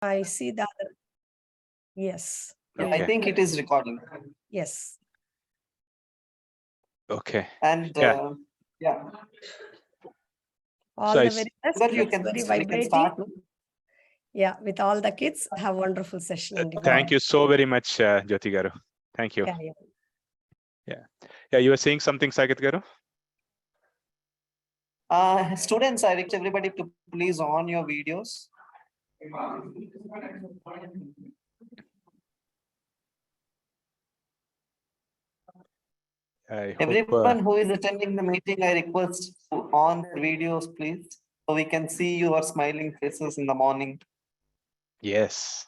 I see that. Yes. I think it is recording. Yes. Okay. And yeah. All So the very best. That you Looks can, very we can vibrating. start. Yeah, with all the kids, have wonderful session. And Thank you so very much, Jyoti Garu. Thank you. carry on. Yeah, you were saying something, Saket Garu? Students, I request everybody to please on your videos. I hope, Everyone who is attending the meeting, I request to on their videos, please, so we can see your smiling faces in the morning. yes.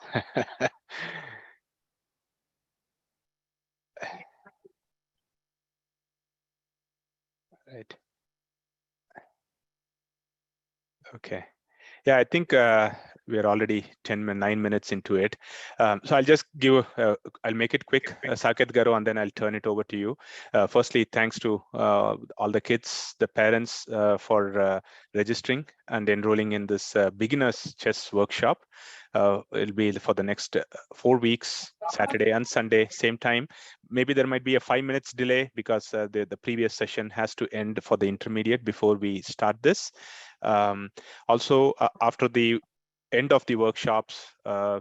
Right. Okay. Yeah, I think we are already 9 minutes into it. So I'll just give, I'll make it quick, Saket Garu, and then I'll turn it over to you. Firstly, thanks to all the kids, the parents for registering and enrolling in this beginners chess workshop. It'll be for the next 4 weeks, Saturday and Sunday, same time. Maybe there might be a 5 minutes delay because the previous session has to end for the intermediate before we start this. Also, after the end of the workshops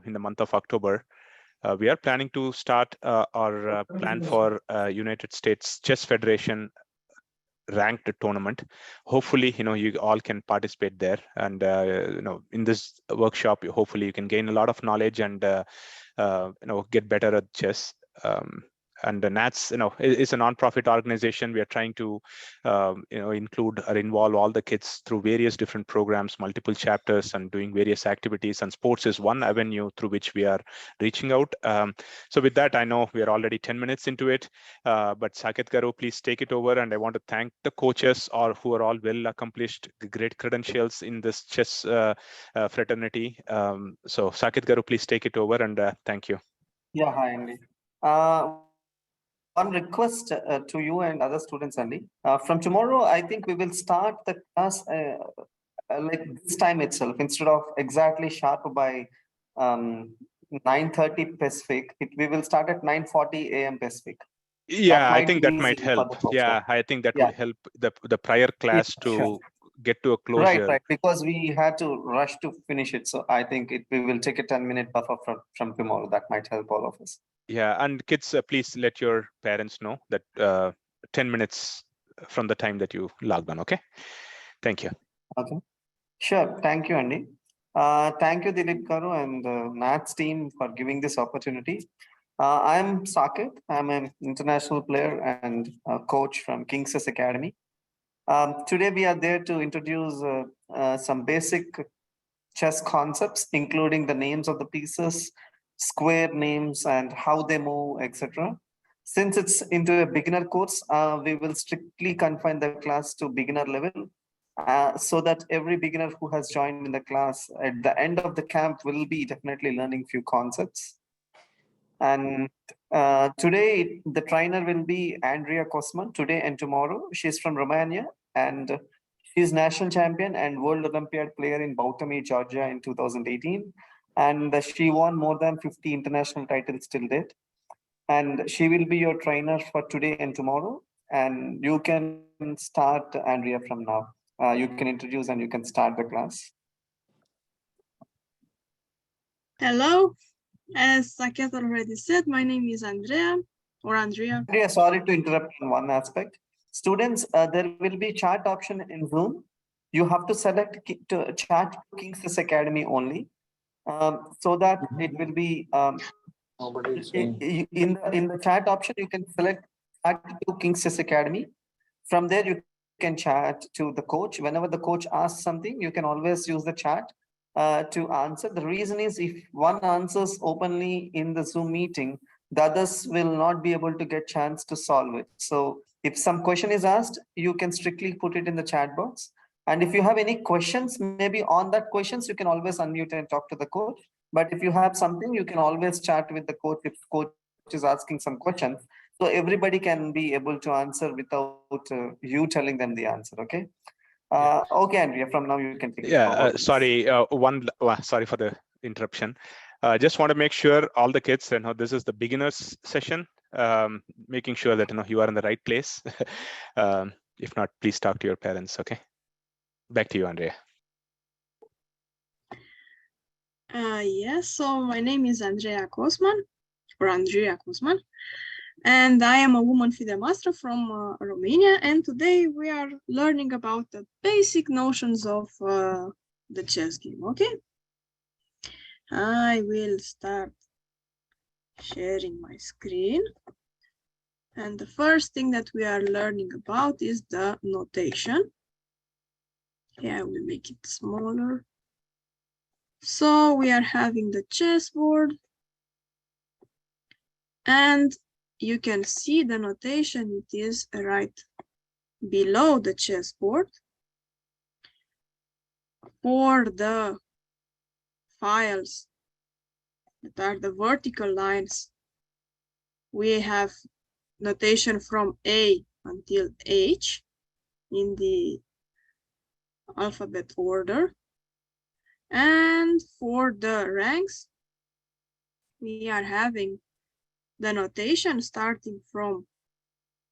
in the month of October, we are planning to start our plan for United States Chess Federation ranked tournament. Hopefully, you all can participate there, and in this workshop, hopefully you can gain a lot of knowledge and get better at chess. And the NATS, is a non-profit organization. We are trying to, include or involve all the kids through various different programs, multiple chapters, and doing various activities. And sports is one avenue through which we are reaching out. So with that, I know we are already 10 minutes into it, but Saket Garu, please take it over. And I want to thank the coaches who are all well accomplished, great credentials in this chess fraternity. So Saket Garu, please take it over, and thank you. Yeah, hi, Andy. One request to you and other students, Andy. From tomorrow, I think we will start the class like this time itself, instead of exactly sharp by 9:30 Pacific. We will start at 9:40 a.m. Pacific. Yeah, I think that might help. Yeah, I think that would help the prior class to get to a closure. Right, because we had to rush to finish it. So I think we will take a 10-minute buffer from tomorrow. That might help all of us. Yeah, and kids, please let your parents know that 10 minutes from the time that you logged on, okay? Thank you. Okay, sure. Thank you, Andy. Thank you, Dilip Garu and NATS team for giving this opportunity. I'm Saket. I'm an international player and coach from King's Academy. Today, we are there to introduce some basic chess concepts, including the names of the pieces, square names, and how they move, etc. Since it's into a beginner course, we will strictly confine the class to beginner level, so that every beginner who has joined in the class at the end of the camp will be definitely learning few concepts. And today, the trainer will be Andrea Kosman, today and tomorrow. She's from Romania, and she's national champion and World Olympiad player in Bautami, Georgia in 2018. And she won more than 50 international titles till date. And she will be your trainer for today and tomorrow. And you can start, Andrea, from now. You can introduce and you can start the class. Hello. As Saket already said, my name is Andrea. Andrea, sorry to interrupt in one aspect. Students, there will be chat option in Zoom. You have to select to chat King's Academy only, so that it will be in the chat option. You can select chat to King's Academy. From there, you can chat to the coach. Whenever the coach asks something, you can always use the chat to answer. The reason is, if one answers openly in the Zoom meeting, the others will not be able to get chance to solve it. So if some question is asked, you can strictly put it in the chat box. And if you have any questions, maybe on that questions, you can always unmute and talk to the coach. But if you have something, you can always chat with the coach if coach is asking some questions. So everybody can be able to answer without you telling them the answer, okay? Okay, Andrea, from now you can take it forward. Sorry, sorry for the interruption. Just want to make sure all the kids, this is the beginners session, making sure that you are in the right place. If not, please talk to your parents. Okay. Back to you, Andrea. Yes, so my name is Andrea Kosman, and I am a woman FIDE master from Romania, and today we are learning about the basic notions of the chess game, okay? I will start sharing my screen, and the first thing that we are learning about is the notation. Yeah, we make it smaller. So we are having the chessboard, and you can see the notation. It is right below the chessboard. For the files that are the vertical lines, we have notation from A until H in the alphabet order. And for the ranks, we are having the notation starting from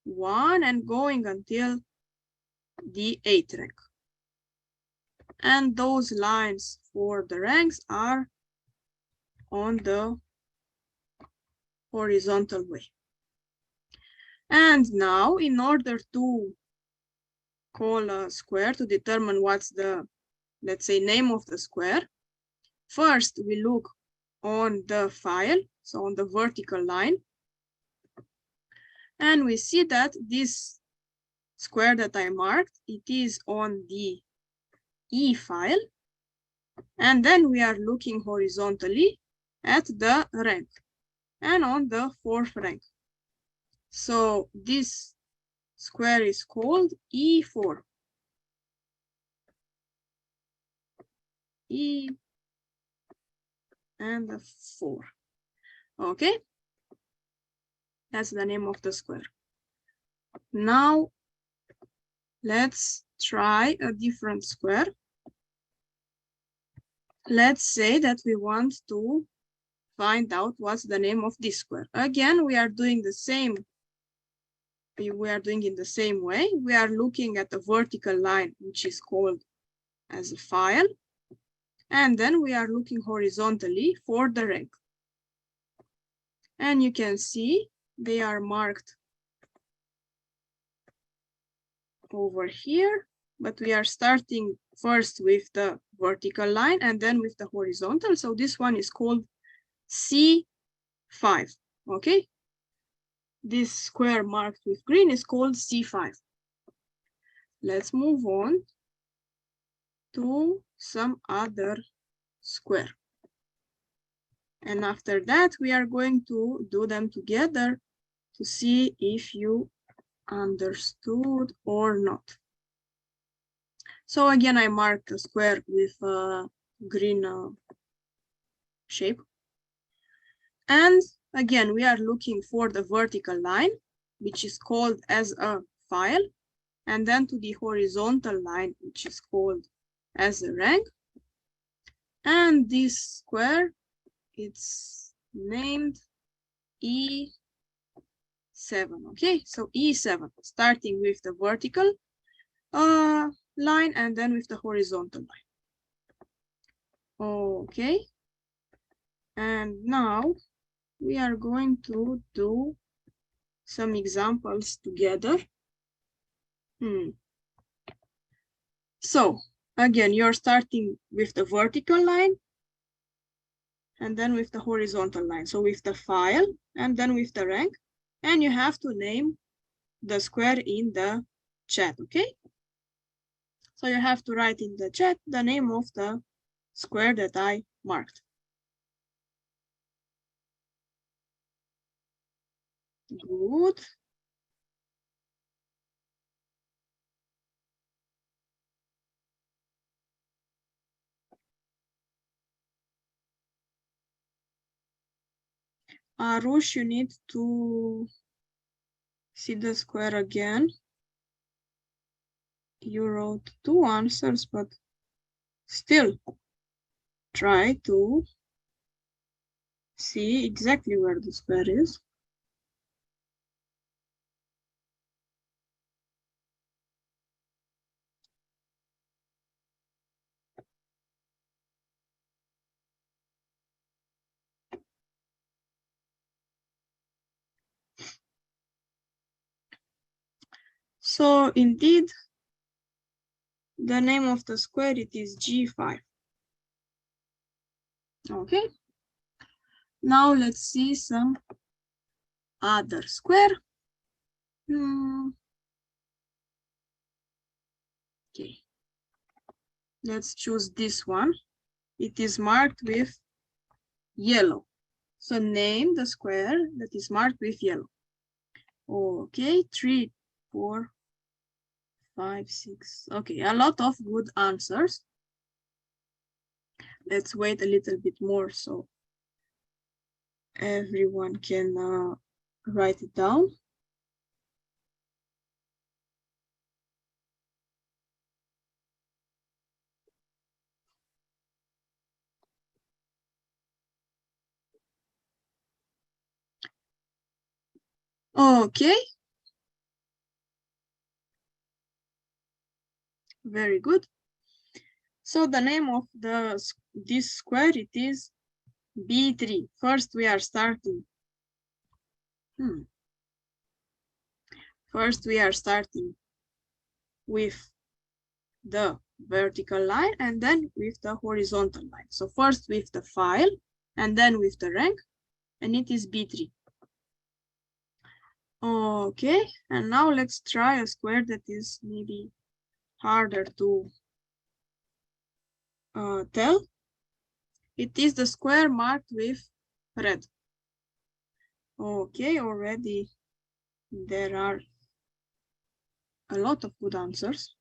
1 and going until the 8th rank. And those lines for the ranks are on the horizontal way. And now, in order to call a square to determine what's the, let's say, name of the square, first we look on the file, so on the vertical line, and we see that this square that I marked, it is on the E file, and then we are looking horizontally at the rank and on the 4th rank. So this square is called E4. E and the 4. Okay, that's the name of the square. Now let's try a different square. Let's say that we want to find out what's the name of this square. Again, we are doing the same. We are doing in the same way. We are looking at the vertical line, which is called as a file. And then we are looking horizontally for the rank. And you can see they are marked over here, but we are starting first with the vertical line and then with the horizontal. So this one is called C5, okay? This square marked with green is called C5. Let's move on to some other square. And after that, we are going to do them together to see if you understood or not. So again, I marked a square with a green shape. And again, we are looking for the vertical line, which is called as a file, and then to the horizontal line, which is called as a rank. And this square, it's named E7, okay? So E7, starting with the vertical line and then with the horizontal line. Okay. And now we are going to do some examples together. So again, you're starting with the vertical line and then with the horizontal line. So with the file and then with the rank, and you have to name the square in the chat, okay? So you have to write in the chat the name of the square that I marked. Good. Arush, you need to see the square again. You wrote 2 answers, but still try to see exactly where the square is. So indeed, the name of the square, it is G5. Okay. Now let's see some other square. Okay. Let's choose this one. It is marked with yellow. So name the square that is marked with yellow. Okay, 3, 4, 5, 6. Okay, a lot of good answers. Let's wait a little bit more so everyone can write it down. Okay. Very good. So the name of this square, it is B3. First we are starting. First we are starting with the vertical line and then with the horizontal line. So first with the file and then with the rank, and it is B3. Okay, and now let's try a square that is maybe harder to tell. It is the square marked with red. Okay, already there are a lot of good answers.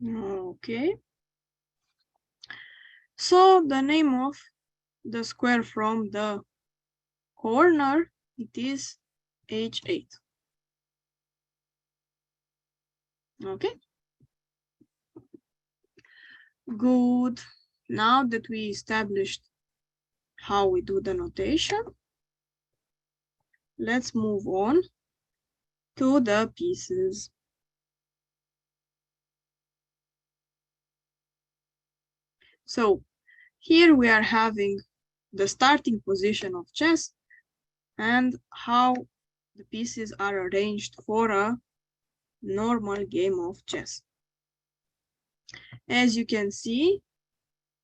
Okay. So the name of the square from the corner, it is H8. Okay. Good. Now that we established how we do the notation, let's move on to the pieces. So here we are having the starting position of chess and how the pieces are arranged for a normal game of chess. As you can see,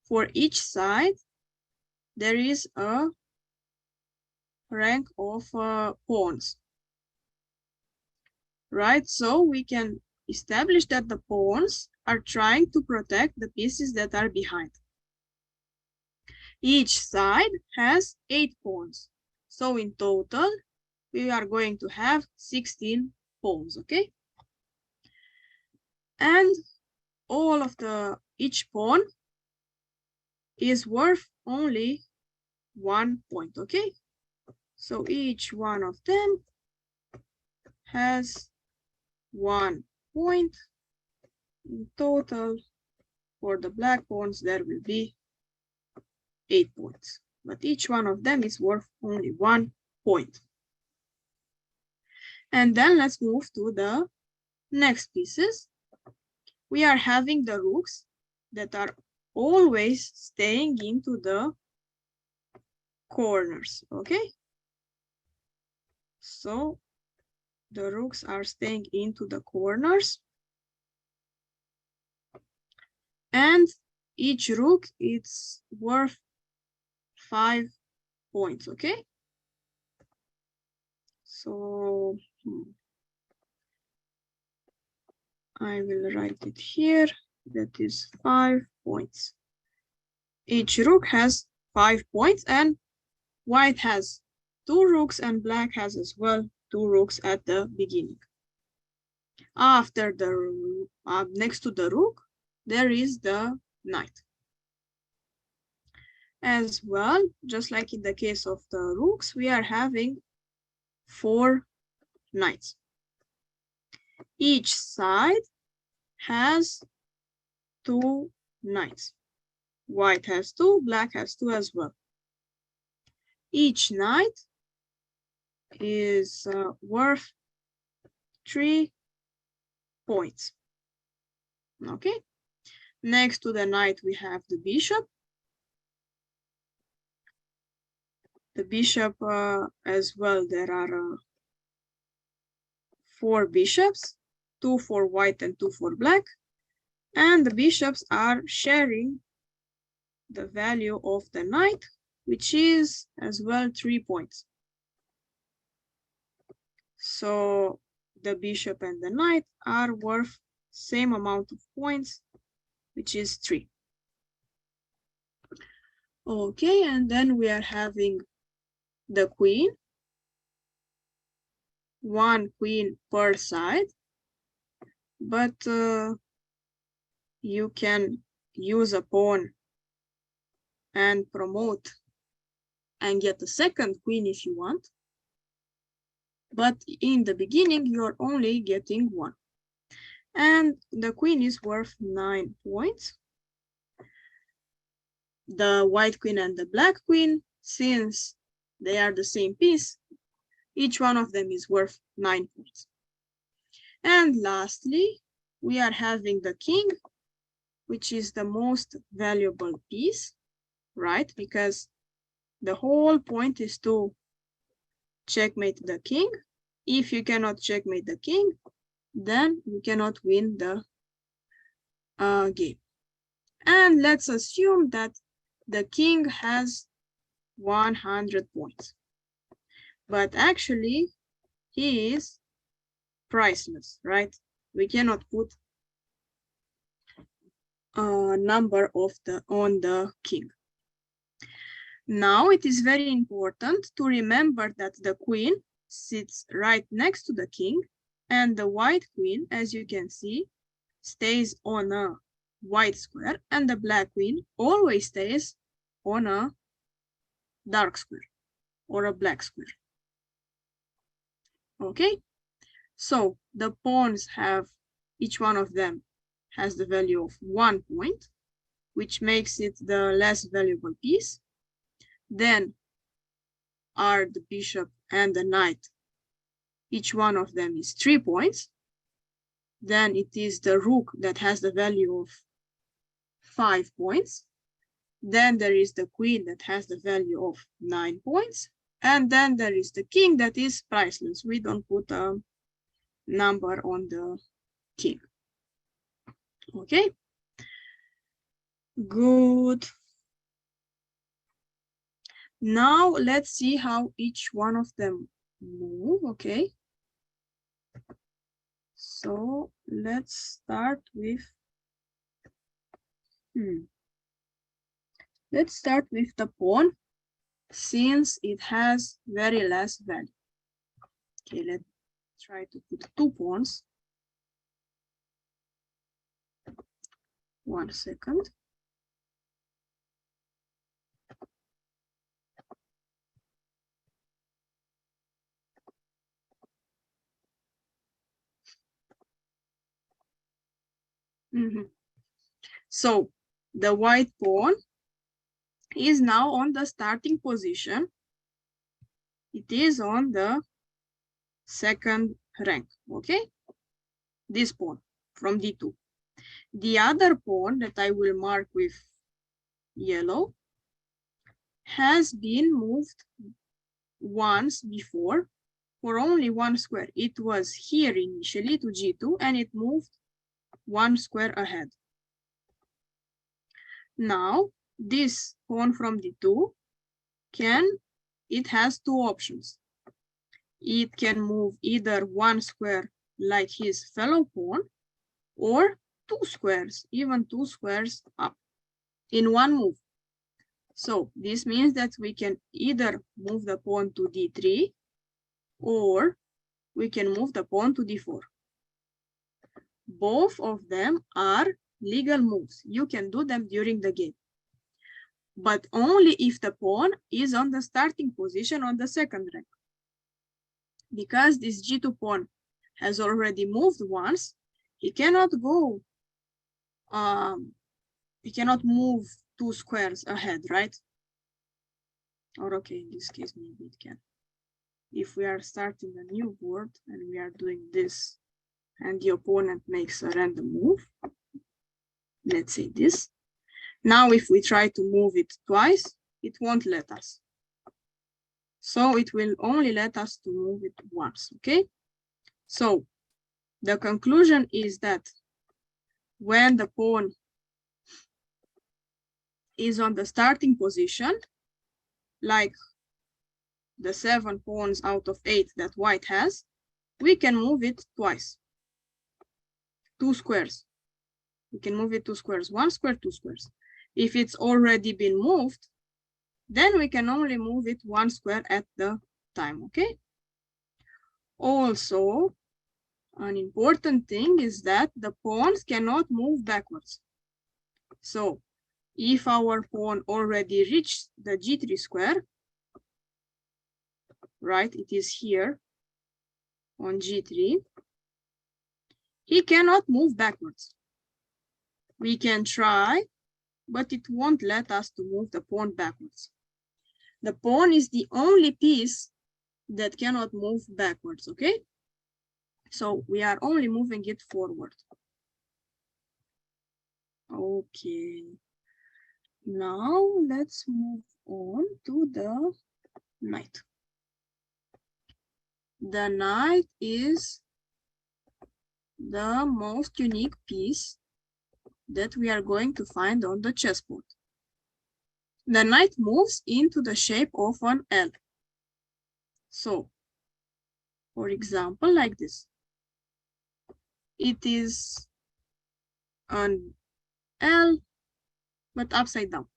for each side, there is a rank of pawns, right? So we can establish that the pawns are trying to protect the pieces that are behind. Each side has 8 pawns. So in total, we are going to have 16 pawns, okay? And all of each pawn is worth only 1 point, okay? So each one of them has 1 point. In total, for the black pawns, there will be 8 points. But each one of them is worth only 1 point. And then let's move to the next pieces. We are having the rooks that are always staying into the corners, okay? So the rooks are staying into the corners. And each rook is worth 5 points, okay? So I will write it here. that is 5 points. Each rook has 5 points, and white has 2 rooks and black has as well 2 rooks at the beginning. After the next to the rook, there is the knight. As well, just like in the case of the rooks, we are having 4 knights. Each side has 2 knights. White has 2, black has 2 as well. Each knight is worth 3 points. Okay. Next to the knight, we have the bishop. The bishop as well, there are 4 bishops, 2 for white and 2 for black. And the bishops are sharing the value of the knight, which is as well 3 points. So the bishop and the knight are worth same amount of points, which is 3. Okay, and then we are having the queen. 1 queen per side, but you can use a pawn and promote and get a second queen if you want. But in the beginning, you're only getting 1. And the queen is worth 9 points. The white queen and the black queen, since they are the same piece, each one of them is worth 9 points. And lastly, we are having the king, which is the most valuable piece, right? Because the whole point is to checkmate the king. If you cannot checkmate the king, then you cannot win the game. And let's assume that the king has 100 points. But actually, he is priceless, right? We cannot put a number of on the king. Now it is very important to remember that the queen sits right next to the king, and the white queen, as you can see, stays on a white square, and the black queen always stays on a dark square or a black square. Okay, so the pawns have, each one of them has the value of 1 point, which makes it the less valuable piece. Then are the bishop and the knight. Each one of them is 3 points. Then it is the rook that has the value of 5 points. Then there is the queen that has the value of 9 points. And then there is the king that is priceless. We don't put a number on the king. Okay. Good. Now let's see how each one of them move. Okay. So let's start with let's start with the pawn, since it has very less value. Okay, let's try to put 2 pawns. 1 second. So the white pawn is now on the starting position. It is on the 2nd rank, okay? This pawn from D2. The other pawn that I will mark with yellow has been moved once before for only 1 square. It was here initially to G2 and it moved 1 square ahead. Now, this pawn from D2 it has 2 options. It can move either 1 square like his fellow pawn, or two squares, even two squares up in one move. So this means that we can either move the pawn to d3 or we can move the pawn to d4. Both of them are legal moves. You can do them during the game, but only if the pawn is on the starting position on the second rank. Because this g2 pawn has already moved once, he cannot go, he cannot move two squares ahead, right? Or okay, in this case, maybe it can. If we are starting a new board and we are doing this and the opponent makes a random move, let's say this. Now, if we try to move it twice, it won't let us. So it will only let us to move it once, okay? So the conclusion is that when the pawn is on the starting position, like the 7 pawns out of 8 that white has, we can move it twice. 2 squares. We can move it 2 squares, 1 square, 2 squares. If it's already been moved, then we can only move it 1 square at the time, okay? Also, an important thing is that the pawns cannot move backwards. So, if our pawn already reached the g3 square, right, it is here on g3, he cannot move backwards. We can try, but it won't let us to move the pawn backwards. The pawn is the only piece that cannot move backwards, okay? So we are only moving it forward. Okay. Now let's move on to the knight. The knight is the most unique piece that we are going to find on the chessboard. The knight moves into the shape of an L. So, for example, like this. It is an L, but upside down.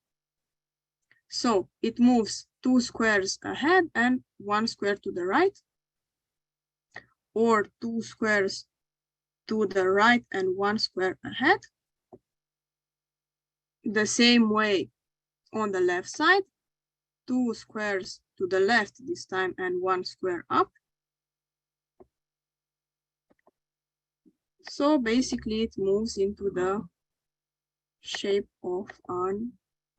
So it moves 2 squares ahead and 1 square to the right, or 2 squares to the right and 1 square ahead. The same way on the left side, 2 squares to the left this time and 1 square up. So basically it moves into the shape of an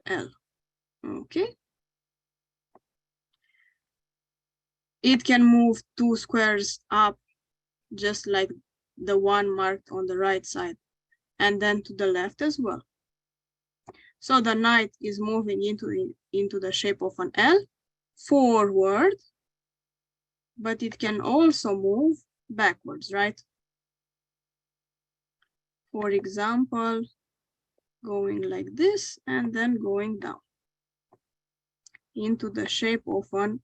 L, okay? It can move 2 squares up, just like the one marked on the right side, and then to the left as well. So the knight is moving into the shape of an L forward, but it can also move backwards, right? For example, going like this and then going down into the shape of an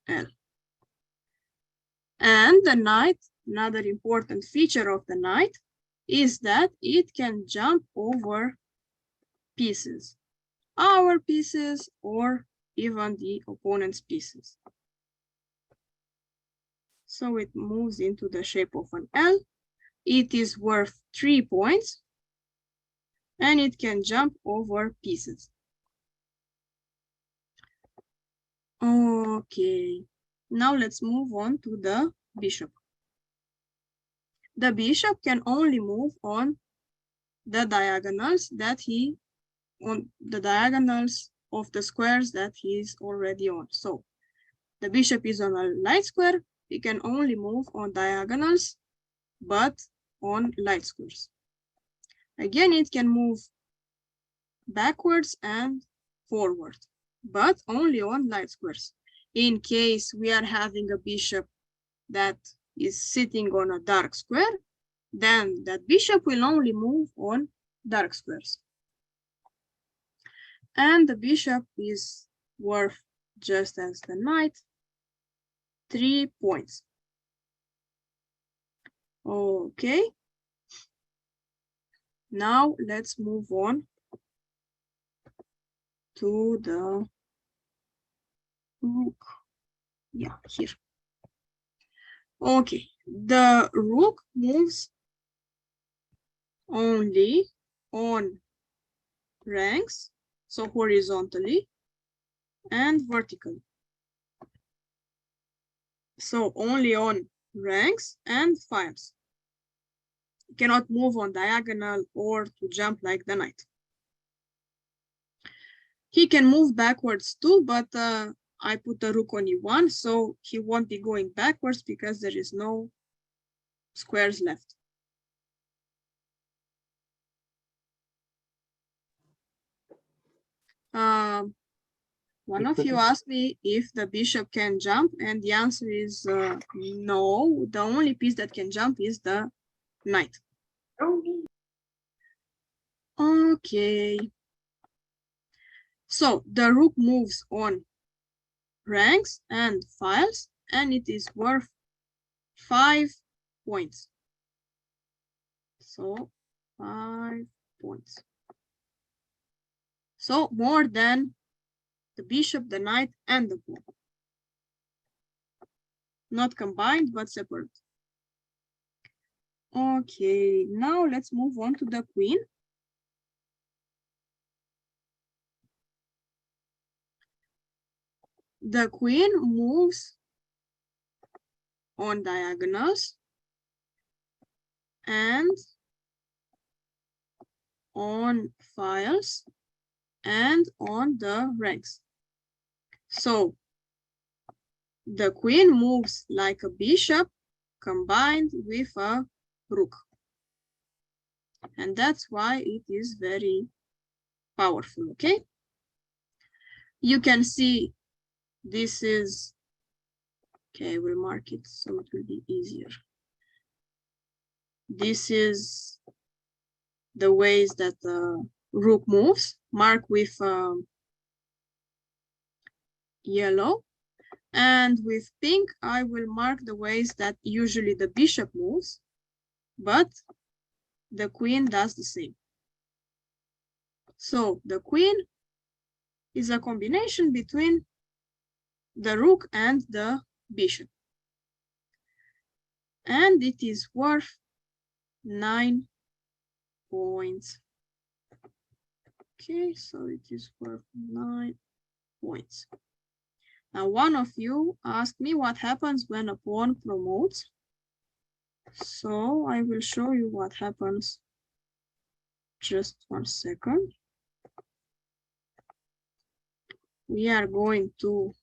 L. And the knight, another important feature of the knight, is that it can jump over pieces, our pieces or even the opponent's pieces. So it moves into the shape of an L. It is worth 3 points and it can jump over pieces. Okay, now let's move on to the bishop. The bishop can only move on the diagonals of the squares that he is already on. So the bishop is on a light square, he can only move on diagonals, but on light squares. Again, it can move backwards and forward, but only on light squares. In case we are having a bishop that is sitting on a dark square, then that bishop will only move on dark squares. And the bishop is worth, just as the knight, 3 points. Okay. Now let's move on to the rook. Yeah, here. Okay, the rook moves only on ranks, so horizontally and vertically. So only on ranks and files. You cannot move on diagonal or to jump like the knight. He can move backwards too, but I put the rook on e1, so he won't be going backwards because there is no squares left. One of you asked me if the bishop can jump, and the answer is no. The only piece that can jump is the knight. Okay. So the rook moves on ranks and files, and it is worth 5 points. So 5 points. So more than the bishop, the knight, and the pawn. Not combined, but separate. Okay, now let's move on to the queen. The queen moves on diagonals and on files and on the ranks. So the queen moves like a bishop combined with a rook. And that's why it is very powerful, okay? You can see this is, okay, we'll mark it so it will be easier. This is the ways that the rook moves, mark with yellow. And with pink, I will mark the ways that usually the bishop moves, but the queen does the same. So the queen is a combination between the rook and the bishop. And it is worth 9 points. Okay, so it is worth 9 points. Now, one of you asked me what happens when a pawn promotes. So I will show you what happens. Just 1 second. We are going to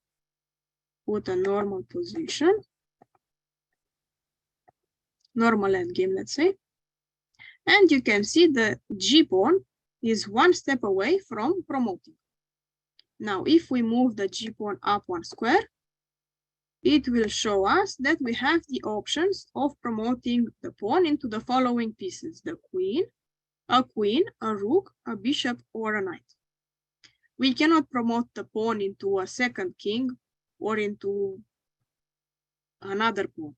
put a normal position. Normal endgame, let's say. And you can see the G pawn is 1 step away from promoting. Now, if we move the G pawn up 1 square, it will show us that we have the options of promoting the pawn into the following pieces: the queen, a rook, a bishop, or a knight. We cannot promote the pawn into a second king or into another pawn.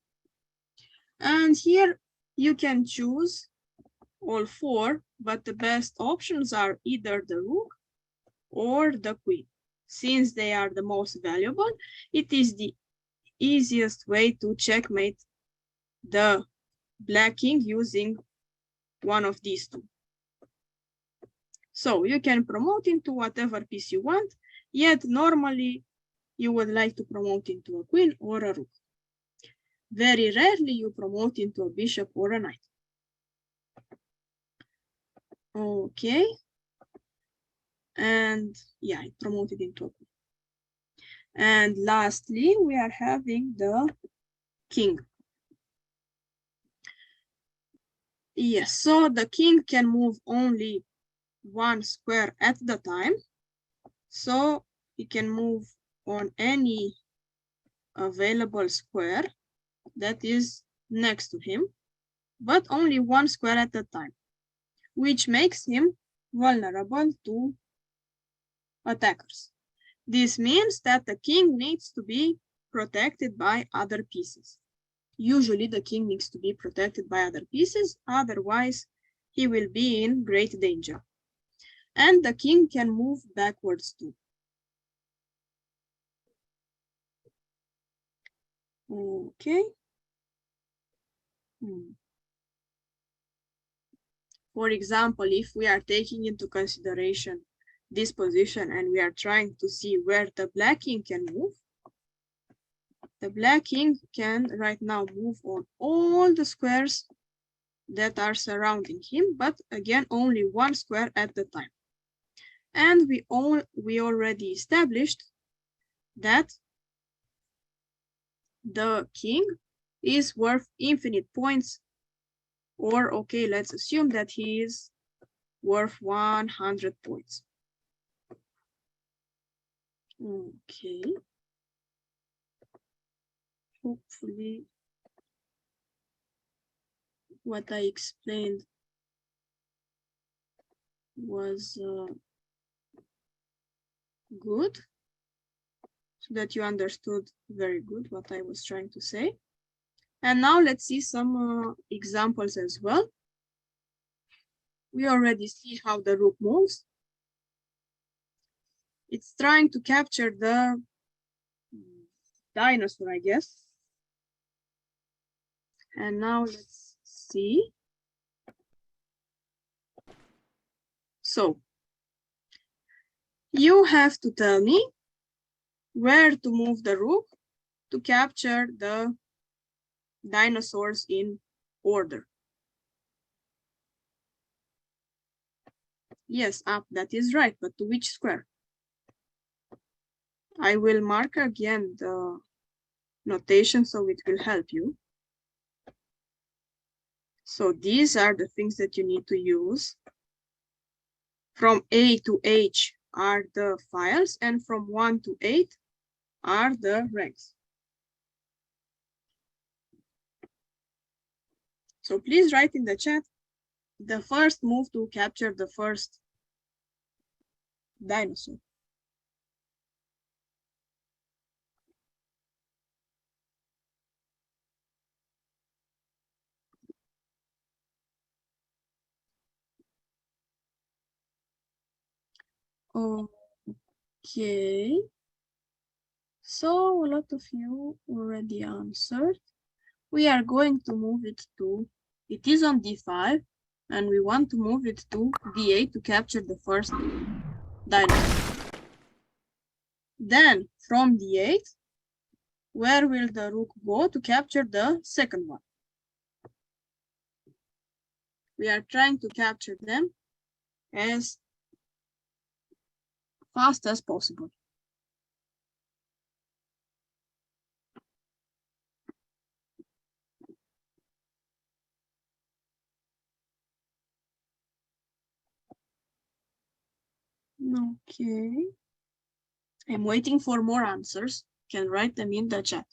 And here you can choose all 4, but the best options are either the rook or the queen. Since they are the most valuable, it is the easiest way to checkmate the black king using one of these 2. So you can promote into whatever piece you want, yet normally you would like to promote into a queen or a rook. Very rarely you promote into a bishop or a knight. Okay. And yeah, I promoted into a queen. And lastly, we are having the king. Yes, so the king can move only 1 square at the time. So he can move on any available square that is next to him, but only 1 square at a time, which makes him vulnerable to attackers. This means that the king needs to be protected by other pieces. Usually the king needs to be protected by other pieces, otherwise he will be in great danger. And the king can move backwards too. Okay. For example, if we are taking into consideration this position and we are trying to see where the black king can move, the black king can right now move on all the squares that are surrounding him, but again, only one square at the time. And we already established that the king is worth infinite points, or okay, let's assume that he is worth 100 points. Okay. Hopefully what I explained was good, so that you understood very good what I was trying to say. And now let's see some examples as well. We already see how the rook moves. It's trying to capture the dinosaur, I guess. And now let's see. So you have to tell me where to move the rook to capture the dinosaurs in order. Yes, up, that is right, but to which square? I will mark again the notation so it will help you. So these are the things that you need to use. From A to H are the files, and from 1 to 8 are the ranks. So please write in the chat the first move to capture the first dinosaur. Okay. So a lot of you already answered. We are going to move it to, it is on D5, and we want to move it to D8 to capture the first dinosaur. Then from D8, where will the rook go to capture the second one? We are trying to capture them as fast as possible. Okay. I'm waiting for more answers. You can write them in the chat.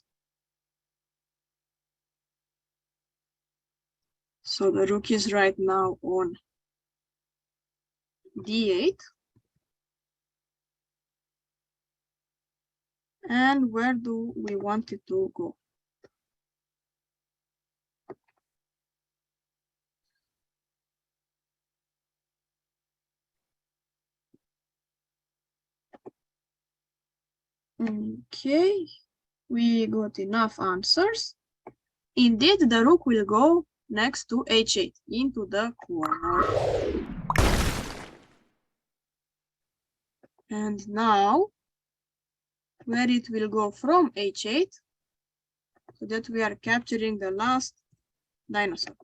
So the rook is right now on D8. And where do we want it to go? Okay, we got enough answers. Indeed, the rook will go next to H8 into the corner. And now, where it will go from H8, so that we are capturing the last dinosaur.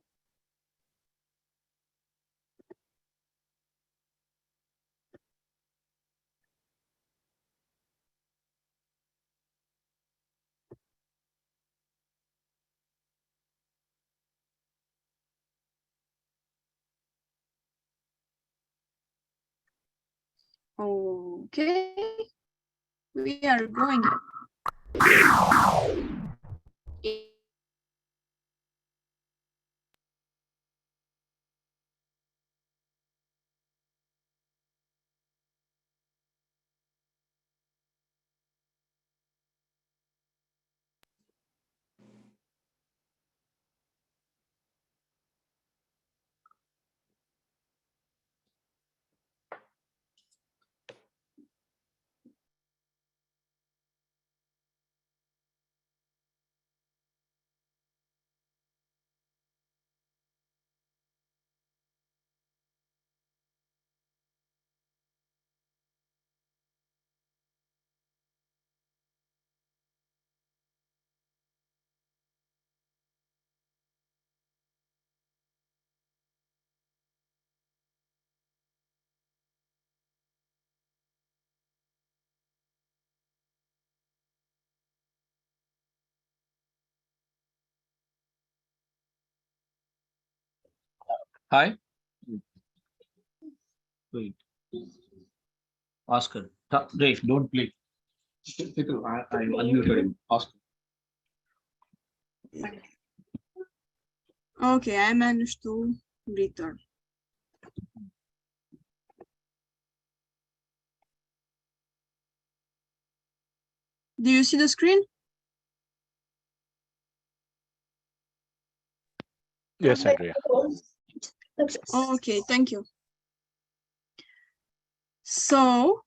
Okay, we are going Hi. Wait. Oscar. Wait, don't play. I unmuted him. Oscar. Okay, I managed to return. Do you see the screen? Yes, Andrea. Okay, thank you. So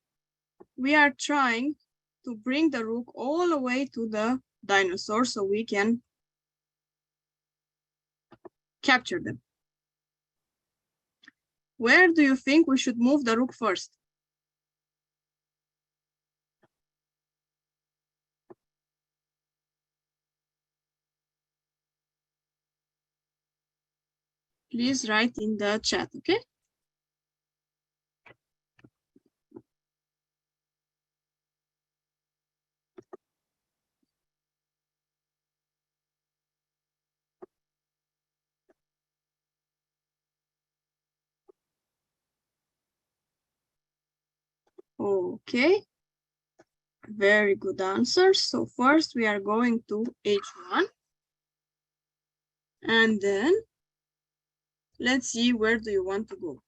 we are trying to bring the rook all the way to the dinosaur so we can capture them. Where do you think we should move the rook first? Please write in the chat, okay? Okay. Very good answer. So first we are going to H1. And then let's see, where do you want to go?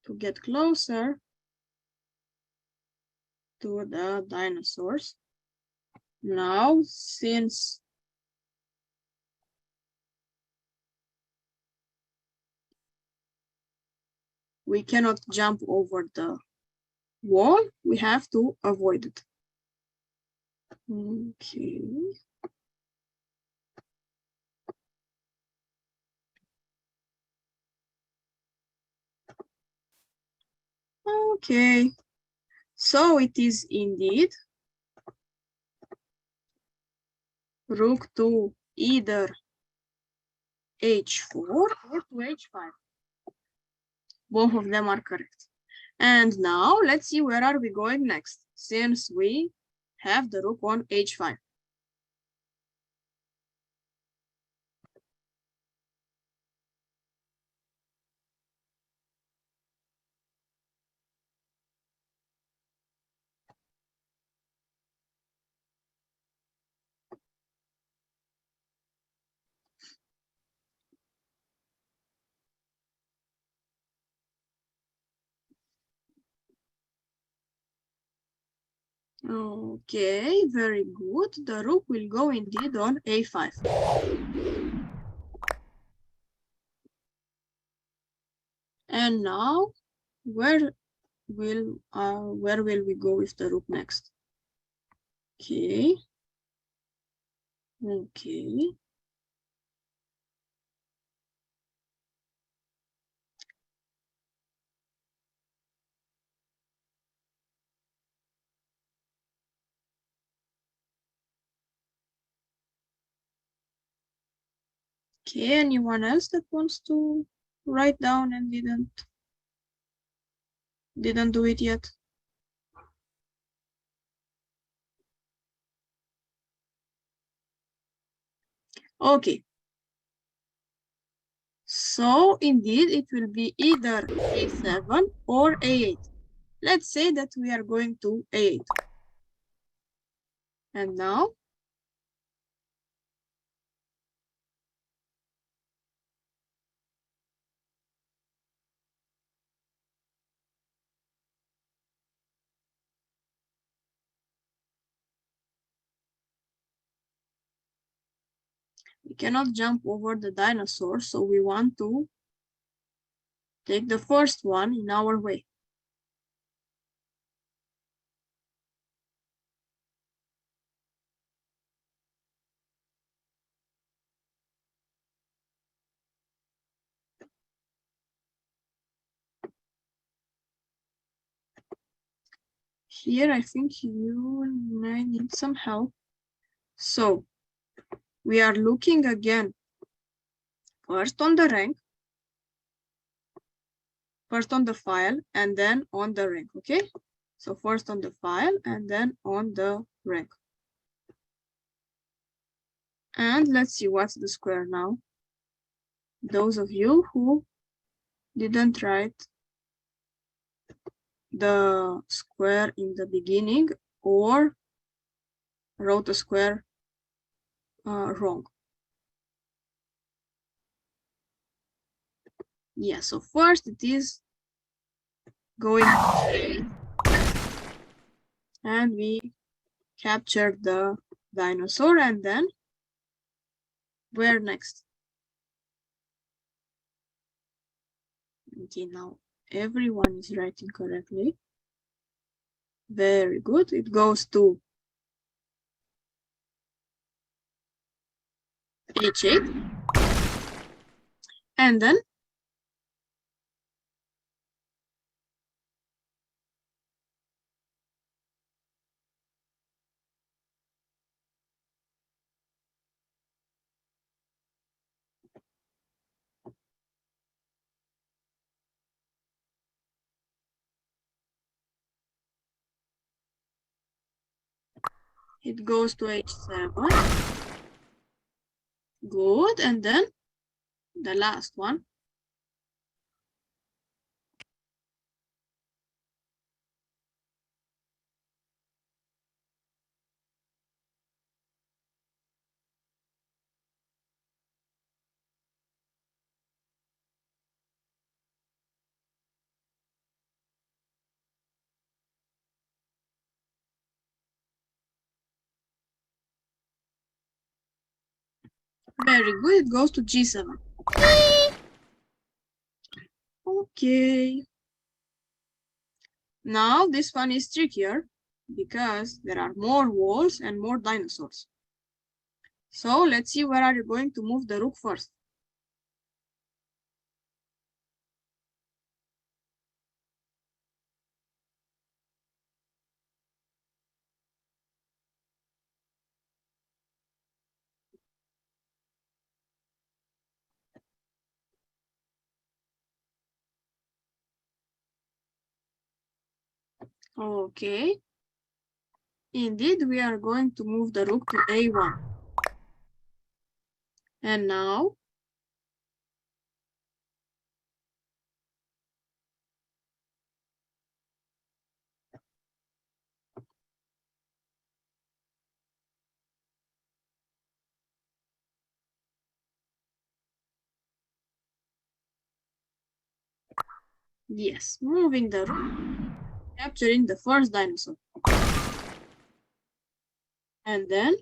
To get closer to the dinosaurs. Now, since we cannot jump over the wall, we have to avoid it. Okay. Okay. So it is indeed rook to either H4 or to H5. Both of them are correct. And now let's see where are we going next, since we have the rook on H5. Okay, very good. The rook will go indeed on A5. And now, where will we go with the rook next? Okay. Okay. Okay, anyone else that wants to write down and didn't do it yet? Okay. So indeed, it will be either A7 or A8. Let's say that we are going to A8. And now, we cannot jump over the dinosaur, so we want to take the first one in our way. Here, I think you might need some help. So we are looking again, first on the rank, first on the file, and then on the rank, okay? So first on the file and then on the rank. And let's see what's the square now. Those of you who didn't write the square in the beginning or wrote a square wrong. Yeah, so first it is going straight, and we captured the dinosaur, and then where next? Okay, now everyone is writing correctly. Very good. It goes to H8, and then it goes to H7. Good, and then the last one. Very good. It goes to G7. Okay. Now this one is trickier because there are more walls and more dinosaurs. So let's see where are you going to move the rook first. Okay. Indeed, we are going to move the rook to A1. And now yes, moving the rook, capturing the first dinosaur. And then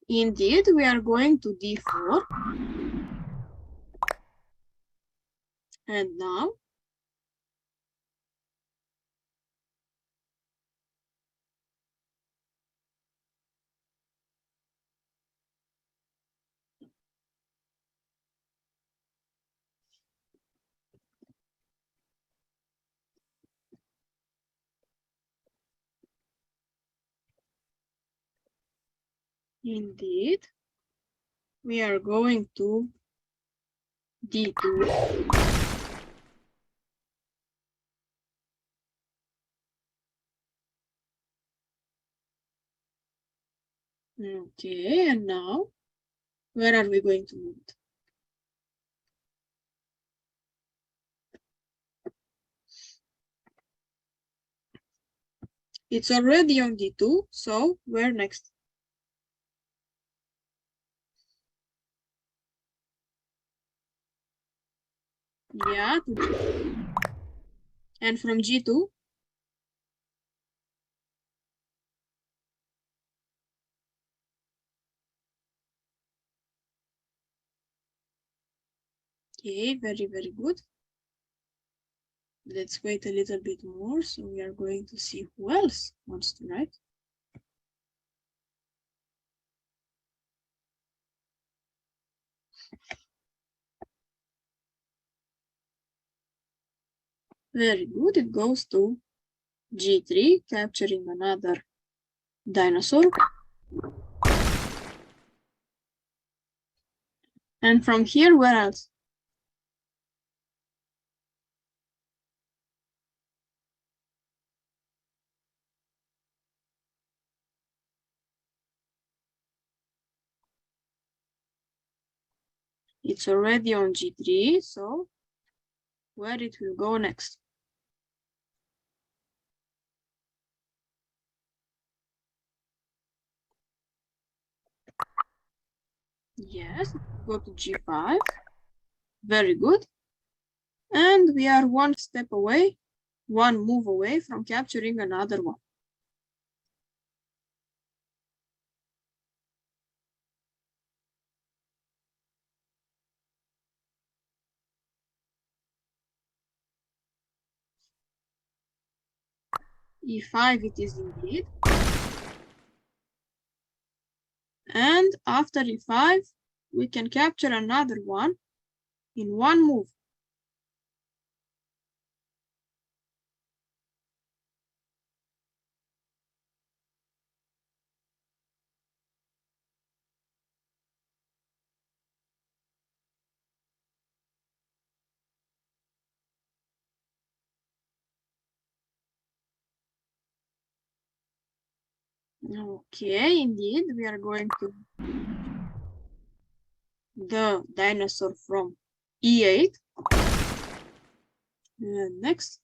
indeed, we are going to D4. And now indeed, we are going to D2. Okay, and now where are we going to move it? It's already on D2, so where next? Yeah, to G2. And from G2, okay, very, very good. Let's wait a little bit more. So we are going to see who else wants to write. Very good. It goes to G3, capturing another dinosaur. And from here, where else? It's already on G3, so where it will go next? Yes, go to G5. Very good. And we are one step away, one move away from capturing another one. E5 it is indeed. And after E5, we can capture another one in one move. Okay, indeed, we are going to the dinosaur from E8. And next.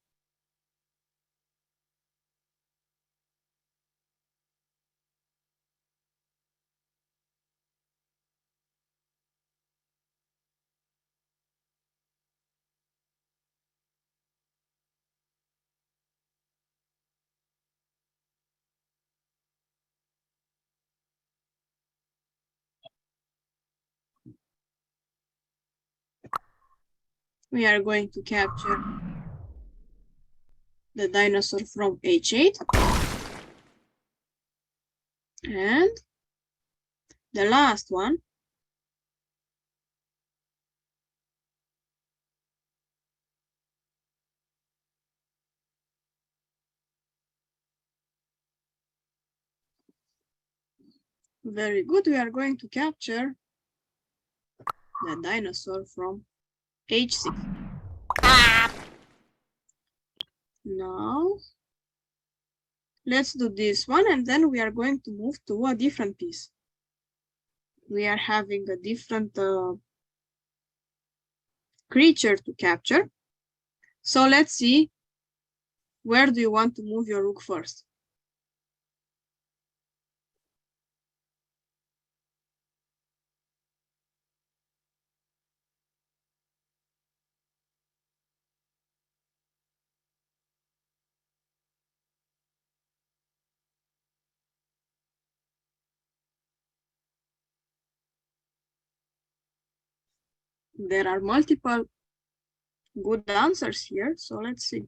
We are going to capture the dinosaur from H8. And the last one. Very good. We are going to capture the dinosaur from H6. Now, let's do this one, and then we are going to move to a different piece. We are having a different creature to capture. So let's see, where do you want to move your rook first? There are multiple good answers here, so let's see.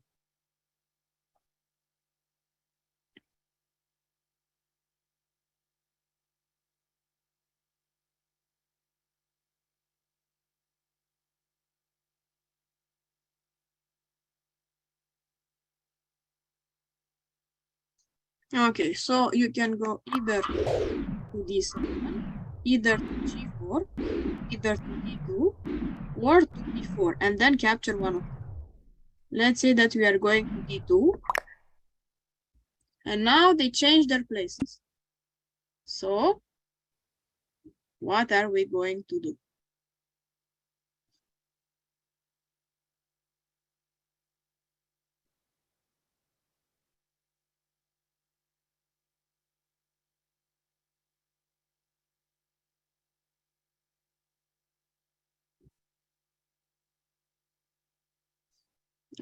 Okay, so you can go either to D7, either to G4, either to D2, or to D4, and then capture one of them. Let's say that we are going to D2, and now they change their places. So, what are we going to do?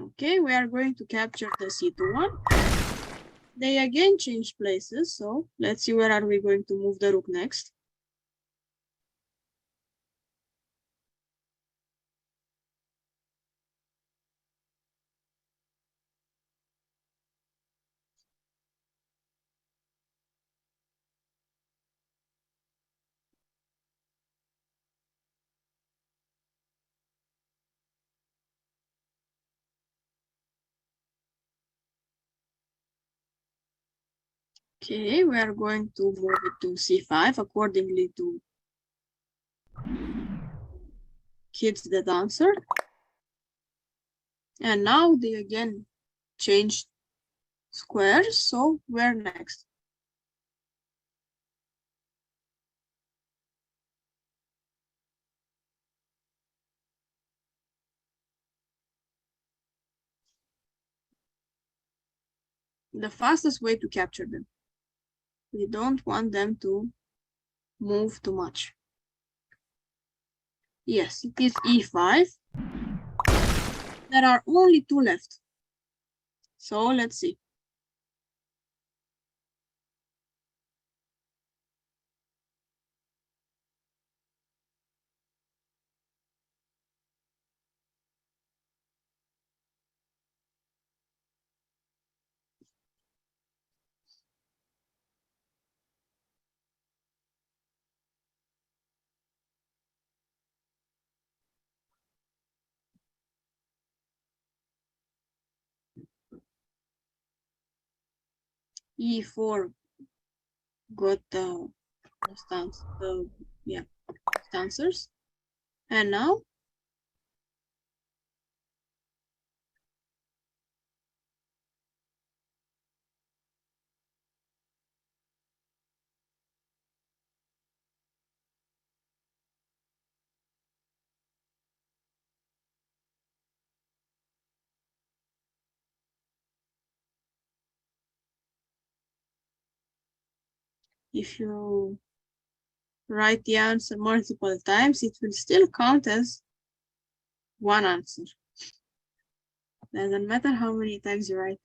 Okay, we are going to capture the C2 one. They again change places, so let's see where are we going to move the rook next. Okay, we are going to move it to c5 accordingly to kids that answered. And now they again changed squares, so where next? The fastest way to capture them. We don't want them to move too much. Yes, it is e5. There are only two left. So let's see. E4 got the answers. And now if you write the answer multiple times, it will still count as one answer. Doesn't matter how many times you write it.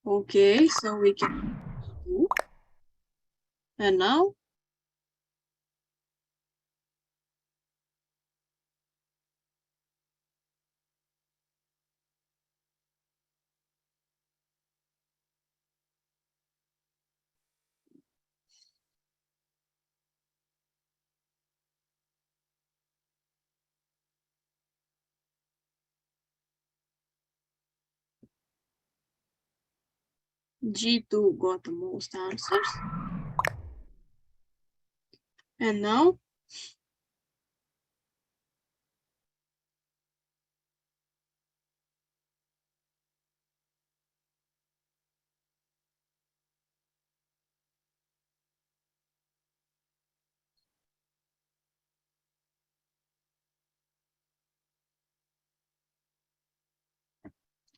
Okay, so we can do. And now G2 got the most answers. And now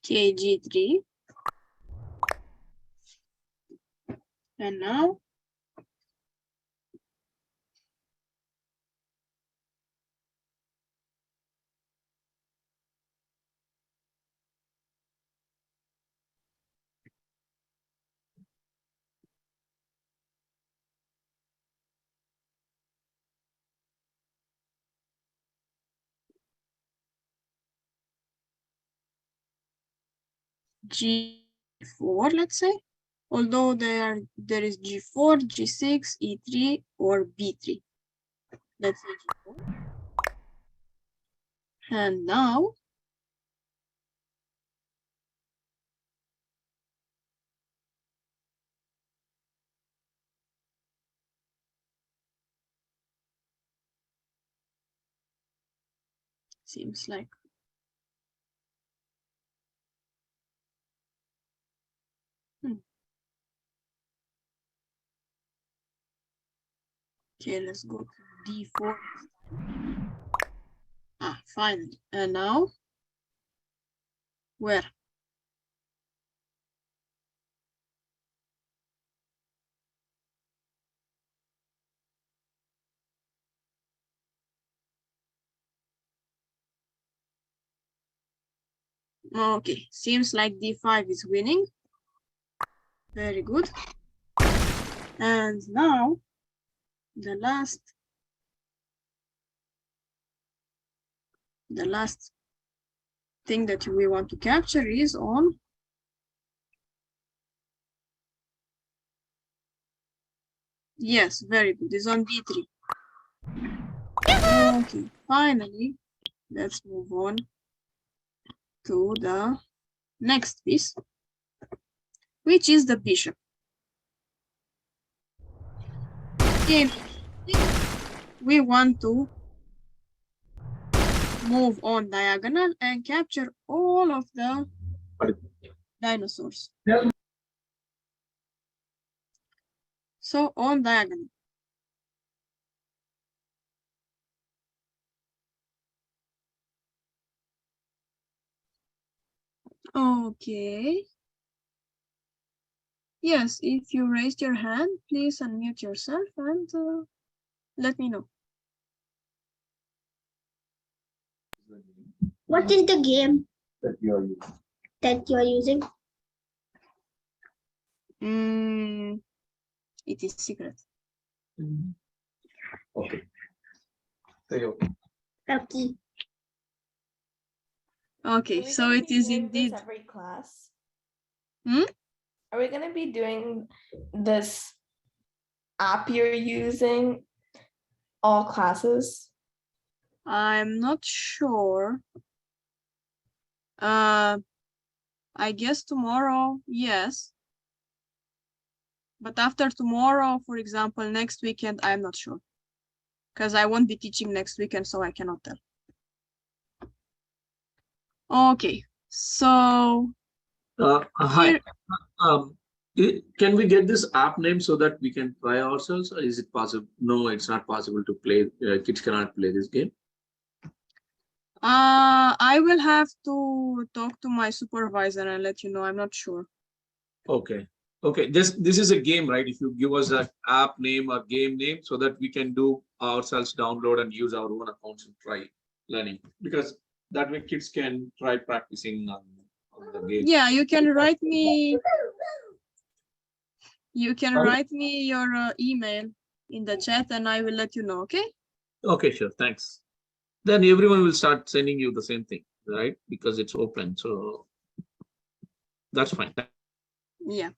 KG3. And now G4, let's say. Although there is G4, G6, E3, or B3. Let's say G4. And now seems like okay, let's go to D4. Ah, finally. And now where? Okay, seems like D5 is winning. Very good. And now the last thing that we want to capture is on yes, very good. It's on D3. Okay, finally, let's move on to the next piece. which is the bishop. If we want to move on diagonal and capture all of the dinosaurs. So on diagonal. Okay. Yes, if you raised your hand, please unmute yourself and let me know. What is the game That you are using. that you are using? It is secret. Okay. Say okay. Okay. Okay, so it is indeed. Every class. Hmm? Are we going to be doing this app you're using all classes? I'm not sure. I guess tomorrow, yes. But after tomorrow, for example, next weekend, I'm not sure. Because I won't be teaching next weekend, so I cannot tell. Okay, so Hi. here, Can we get this app name so that we can try ourselves, or is it possible? No, it's not possible to play. Kids cannot play this game. I will have to talk to my supervisor and let you know. I'm not sure. Okay. Okay. This is a game, right? If you give us an app name or game name so that we can do ourselves download and use our own accounts and try learning, because that way kids can try practicing on the game. Yeah, you can write me. You can write me your email in the chat and I will let you know, okay? Okay, sure. Thanks. Then everyone will start sending you the same thing, right? Because it's open. So that's fine. Yeah.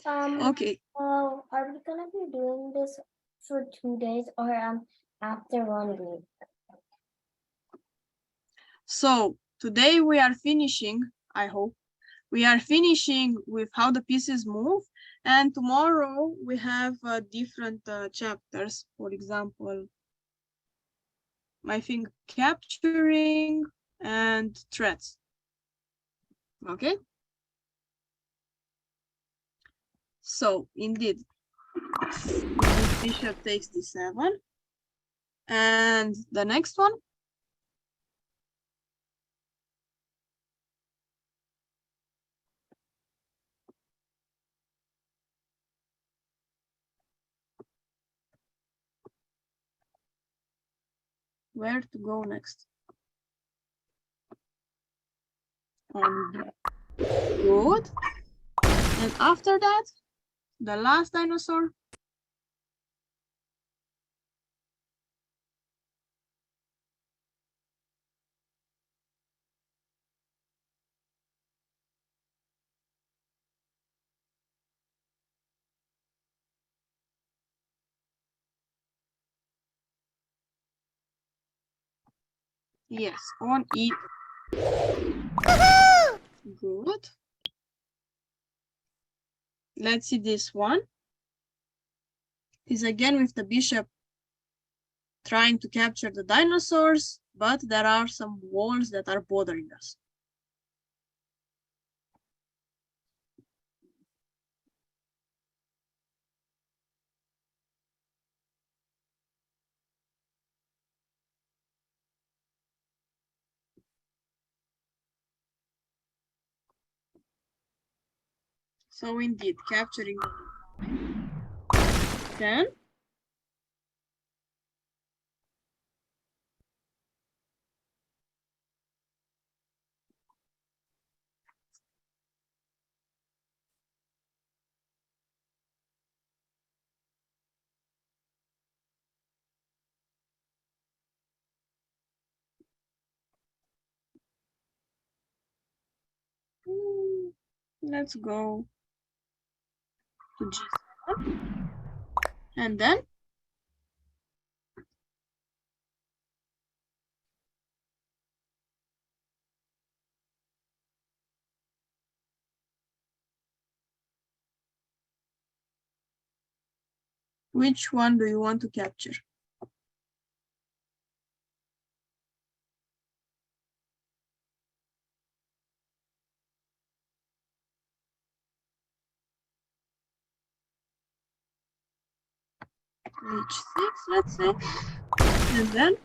Okay. Well, are we gonna be doing this for 2 days or after 1 week? So today we are finishing, I hope, we are finishing with how the pieces move. And tomorrow we have different chapters. For example, I think capturing and threats. Okay. So indeed, bishop takes d7. And the next one. Where to go next? Good. And after that, the last dinosaur. Yes, on E. Good. Let's see this one. Is again with the bishop trying to capture the dinosaurs, but there are some walls that are bothering us. So indeed, capturing 10. Let's go to G7. And then Which one do you want to capture? H6, let's say, and then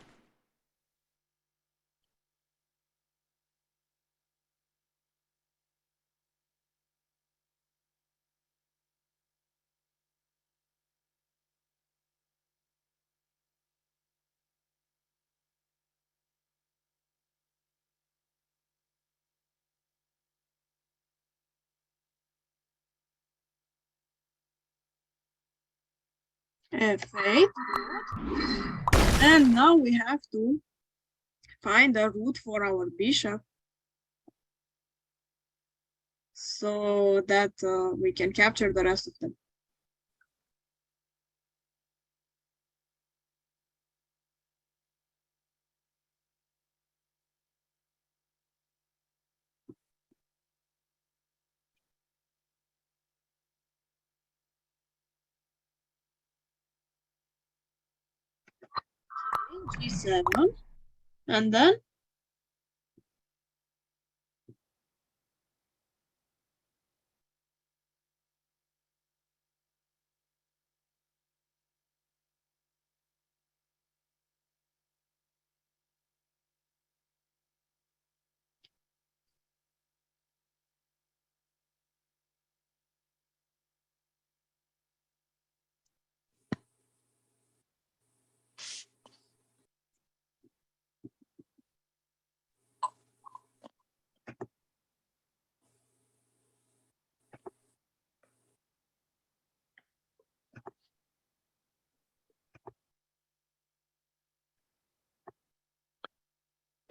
F8. And now we have to find a route for our bishop so that we can capture the rest of them. G7, and then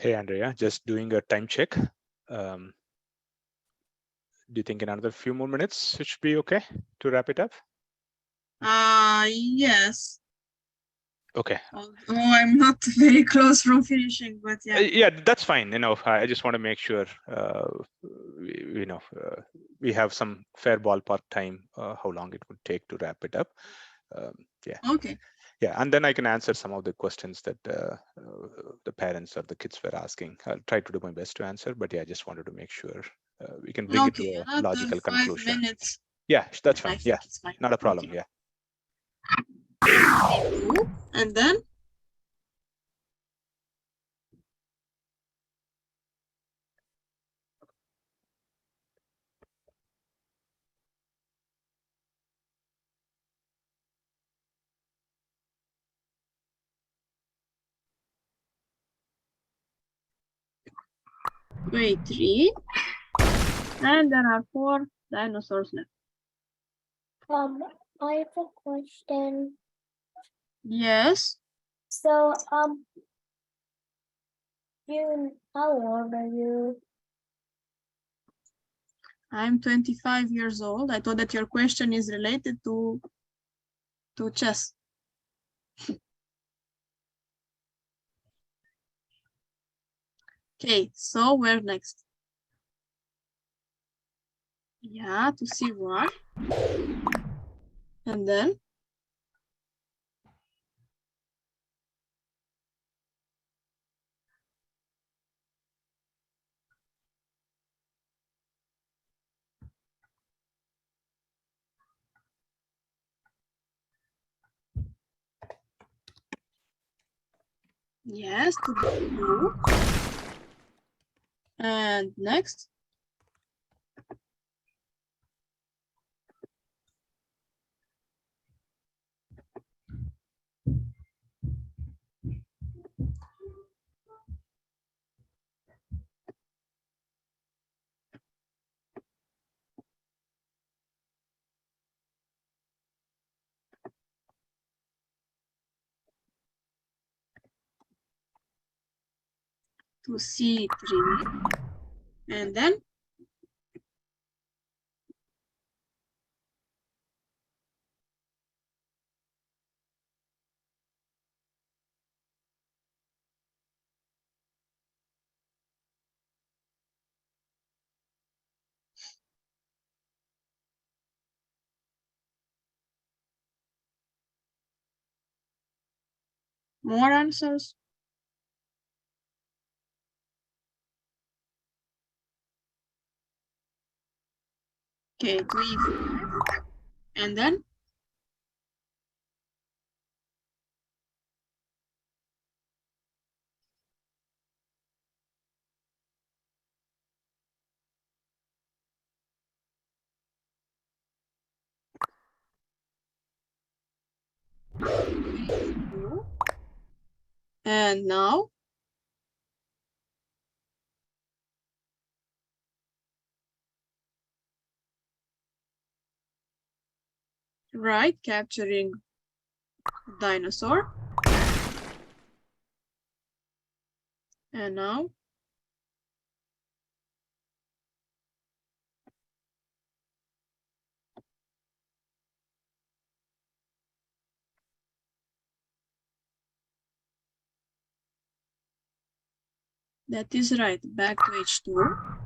Hey, Andrea, just doing a time check. Do you think in another few more minutes it should be okay to wrap it up? yes. Okay. Although I'm not very close from finishing, but yeah. Yeah, that's fine. I just want to make sure we have some fair ballpark time, how long it would take to wrap it up. Yeah. Okay. Yeah, and then I can answer some of the questions that the parents or the kids were asking. I'll try to do my best to answer, but yeah, I just wanted to make sure we can bring it to a Another logical 5 conclusion. minutes. Yeah, that's I fine. think Yeah, it's fine. not a problem. Okay. Yeah. And then wait 3, and there are 4 dinosaurs left. I have a question. Yes. So, how old are you? I'm 25 years old. I thought that your question is related to chess. Okay, so where next? Yeah, to C1. And then yes, to B2. And next. To C3. And then More answers? Okay, 3, 5. And then? And now? Right, capturing dinosaur. And now? That is right, back to H2.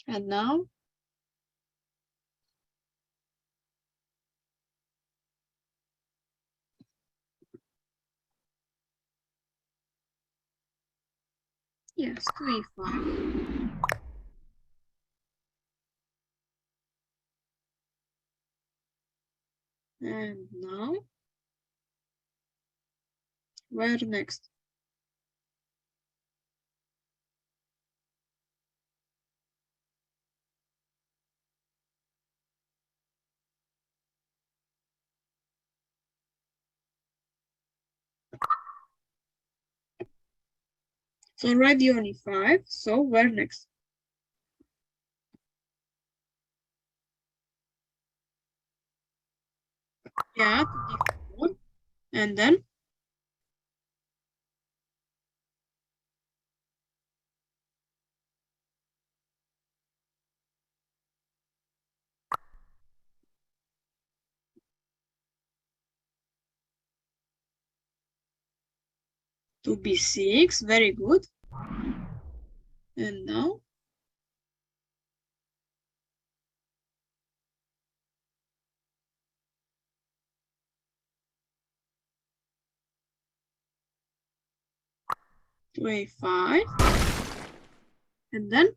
And now? Yes, 3, 5. And now? Where next? So already only 5, so where next? Yeah, to D4. And then? To B6, very good. And now? To A5. And then?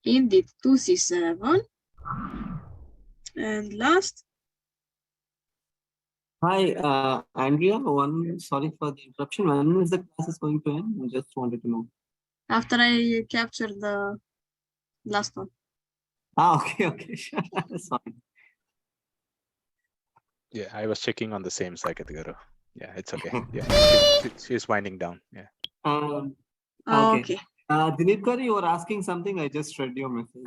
Indeed, 2C7. And last? Hi, Andrea. Sorry for the interruption. When is the class is going to end? I just wanted to know. After I capture the last one. Okay, okay, sure. Sorry. Yeah, I was checking on the same Saket Garu. Yeah, it's okay. Yeah, she's winding down. Yeah. Okay. Dilip Kar, you were asking something. I just read your message.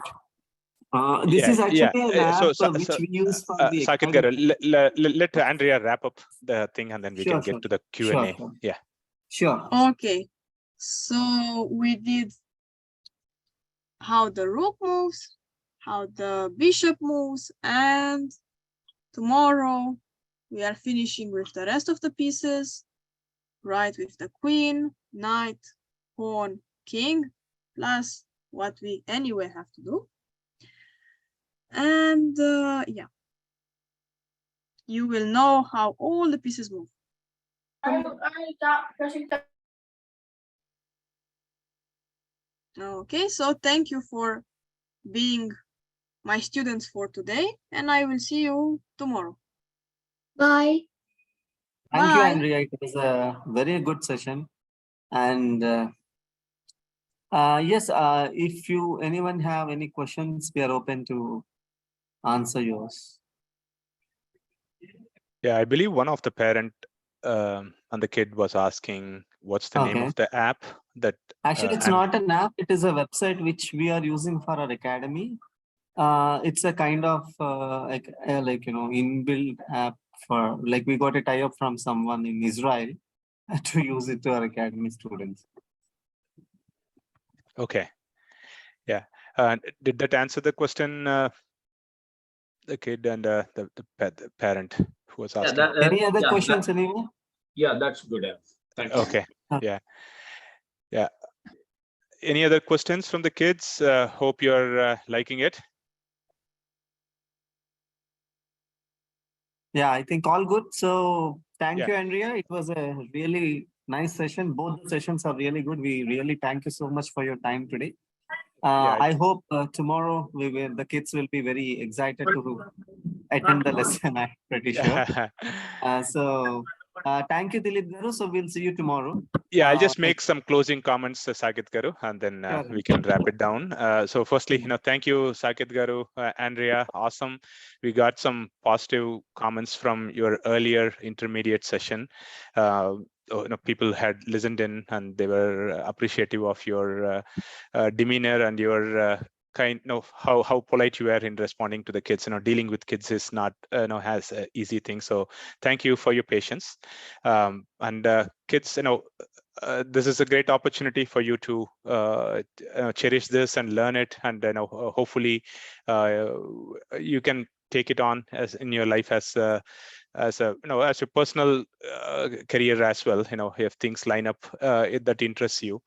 This Yeah, is actually an app which so we use for the Saket academy. Garu, let Andrea wrap up the thing and then we Sure, can get sure. to the Q&A. Sure. Yeah. Sure. Okay, so we did how the rook moves, how the bishop moves, and tomorrow we are finishing with the rest of the pieces, right, with the queen, knight, pawn, king, plus what we anyway have to do. And yeah, you will know how all the pieces move. Okay, so thank you for being my students for today, and I will see you tomorrow. Bye. Thank you, Bye. Andrea. It was a very good session. And yes, if anyone have any questions, we are open to answer yours. Yeah, I believe one of the parent and the kid was asking what's the name of the app that Actually, it's not an app. It is a website which we are using for our academy. It's a kind of like inbuilt app for like we got a tie up from someone in Israel to use it to our academy students. Okay. Yeah. Did that answer the question? The kid and the parent who was asking. Any other yeah, questions, anyone? Yeah, that's good. Thank you. Okay. Yeah. Yeah. Any other questions from the kids? Hope you're liking it. Yeah, I think all good. So thank Yeah. you, Andrea. It was a really nice session. Both the sessions are really good. We really thank you so much for your time today. Yeah. I hope tomorrow the kids will be very excited to attend the lesson. I'm pretty sure. So thank you, Dilip Garu. So we'll see you tomorrow. Yeah, I'll just make some closing comments, Sakit Garu, and then we can wrap it down. So firstly, thank you, Sakit Garu, Andrea, awesome. We got some positive comments from your earlier intermediate session. People had listened in and they were appreciative of your demeanor and your how polite you are in responding to the kids. Dealing with kids is not has an easy thing. So thank you for your patience. And kids, this is a great opportunity for you to cherish this and learn it, and hopefully you can take it on as in your life as a personal career as well. If things line up that interests you.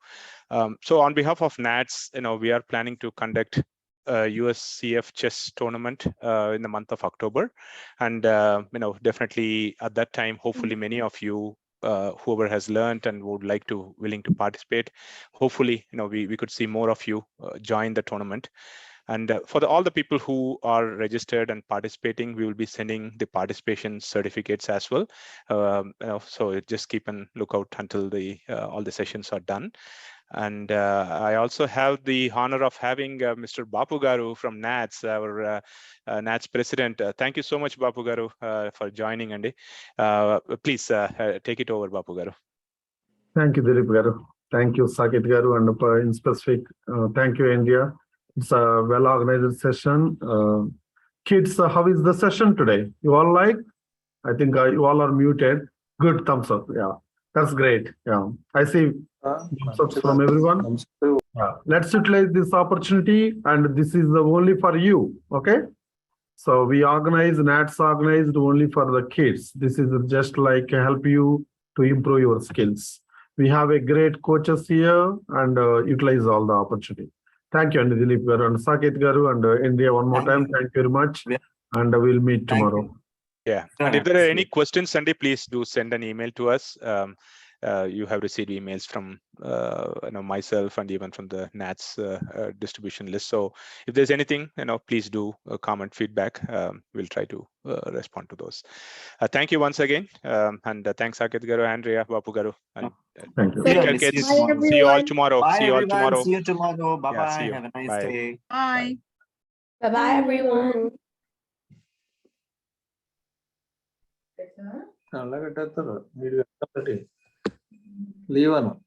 So on behalf of NATS, we are planning to conduct USCF chess tournament in the month of October, and definitely at that time, hopefully many of you whoever has learned and would like to willing to participate, hopefully we could see more of you join the tournament. And for all the people who are registered and participating, we will be sending the participation certificates as well. So just keep an lookout until all the sessions are done. And I also have the honor of having Mr. Bapu Garu from NATS, our NATS president. Thank you so much, Bapu Garu, for joining, Andy. Please take it over, Bapu Garu. Thank you, Dilip Garu. Thank you, Sakit Garu, and in specific, thank you, India. It's a well-organized session. Kids, how is the session today? You all like? I think you all are muted. Good, thumbs up. Yeah, that's great. Yeah, I see thumbs ups from everyone. Yeah. Let's utilize this opportunity, and this is only for you. Okay. So we organize, NATS organized only for the kids. This is just like help you to improve your skills. We have a great coaches here and utilize all the opportunity. Thank you, Dilip Garu and Sakit Garu and India one more time. Thank you very much. And we'll meet tomorrow. Yeah. And if there are any questions, Sandy, please do send an email to us. You have received emails from myself and even from the NATS distribution list. So if there's anything, please do comment, feedback. We'll try to respond to those. Thank you once again, and thanks Sakit Garu, Andrea, Bapu Garu. And, thank you. Take care, kids. See you all tomorrow. Bye, see you all everyone. tomorrow. See you tomorrow. Bye bye. See you. Have a nice Bye. day. Bye. Bye-bye, everyone. Leave on.